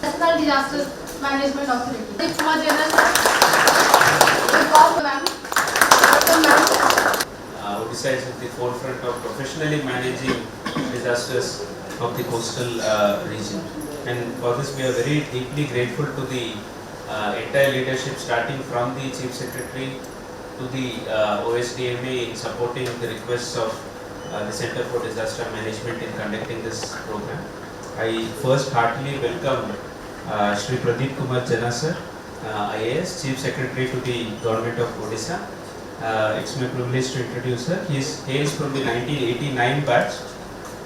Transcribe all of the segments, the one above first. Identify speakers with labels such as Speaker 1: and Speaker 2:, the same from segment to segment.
Speaker 1: National Disaster Management Authority.
Speaker 2: Odisha is at the forefront of professionally managing disasters of the coastal region, and for this we are very deeply grateful to the entire leadership, starting from the Chief Secretary to the OSDMA in supporting the requests of the Center for Disaster Management in conducting this program. I first heartily welcome Shri Pradeep Kumar Jana sir, IAS, Chief Secretary to the Government of Odisha. It's my privilege to introduce her. He hails from the 1989 batch.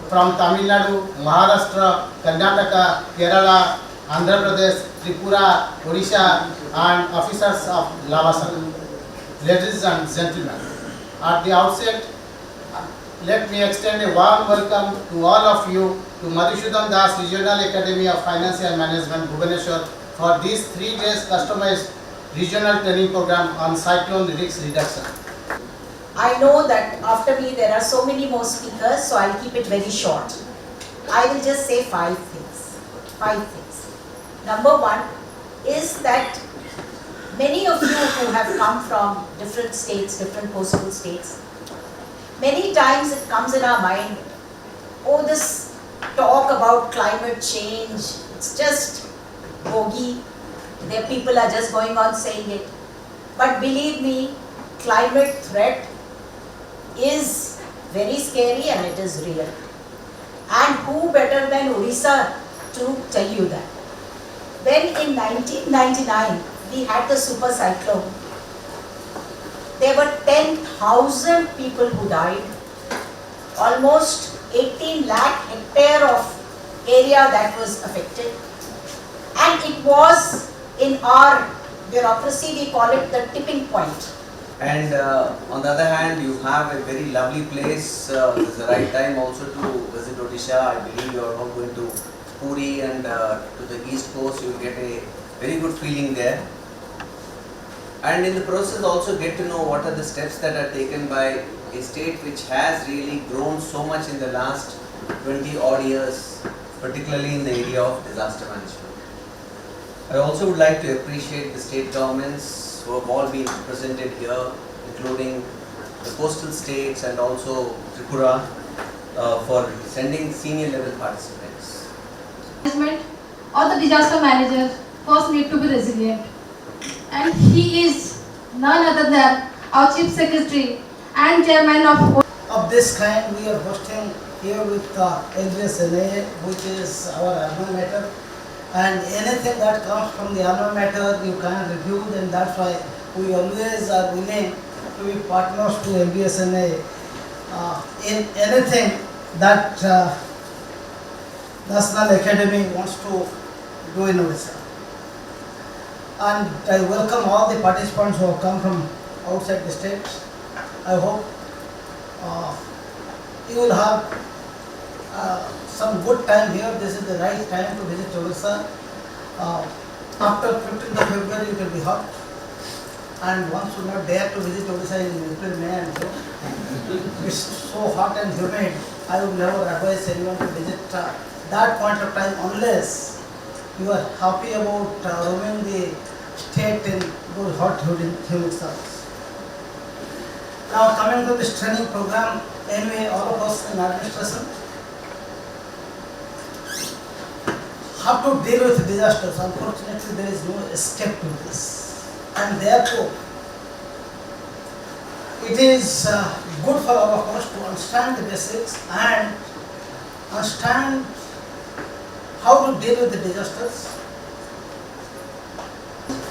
Speaker 3: From Tamil Nadu, Maharashtra, Karnataka, Kerala, Andhra Pradesh, Tripura, Odisha, and officers of Lavasana. Ladies and gentlemen, at the outset, let me extend a warm welcome to all of you to Madhusudan Das Regional Academy of Financial Management, Bhubaneswar, for this 3 days customized regional training program on cyclone risk reduction.
Speaker 4: I know that after me there are so many more speakers, so I'll keep it very short. I will just say 5 things. 5 things. Number 1 is that many of you who have come from different states, different coastal states, many times it comes in our mind, oh, this talk about climate change, it's just bogey. Their people are just going on saying it. But believe me, climate threat is very scary and it is real. And who better than Odisha to tell you that? When in 1999 we had the super cyclone, there were 10,000 people who died, almost 18 lakh hectare of area that was affected, and it was in our bureaucracy, we call it the tipping point.
Speaker 5: And on the other hand, you have a very lovely place. This is the right time also to visit Odisha. I believe you are all going to Puri and to the east coast. You will get a very good feeling there. And in the process also get to know what are the steps that are taken by a state which has really grown so much in the last 20 odd years, particularly in the area of disaster management. I also would like to appreciate the state governments who have all been represented here, including the coastal states and also Tripura, for sending senior level participants.
Speaker 1: Management or the disaster manager first need to be resilient, and he is none other than our Chief Secretary and Chairman
Speaker 3: Of this kind, we are hosting here with LBSNA, which is our alma mater. And anything that comes from the alma mater, you can review, and that's why we always are willing to be partners to LBSNA in anything that National Academy wants to do in Odisha. And I welcome all the participants who have come from outside the states. I hope you will have some good time here. This is the right time to visit Odisha. After 15th of February it will be hot, and one should not dare to visit Odisha in April, May and June. It's so hot and humid. I would never advise anyone to visit that point of time unless you are happy about roaming the state in those hot humid summers. Now coming to this training program, anyway all of us in administration have to deal with disasters. Unfortunately, there is no escape to this, and therefore it is good for all of us to understand the basics and understand how to deal with the disasters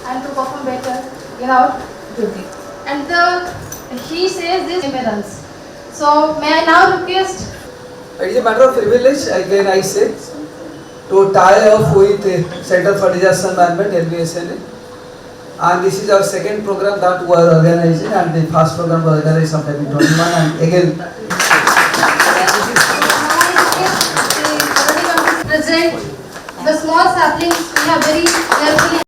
Speaker 1: and to perform better in our duty. And he says this imbalance. So may I now request?
Speaker 6: It is a matter of privilege, again I say, to tie up with Center for Disaster Management, LBSNA. And this is our second program that we are organizing, and the first program was organized sometime in 21, and again
Speaker 1: Present the small saplings we have very carefully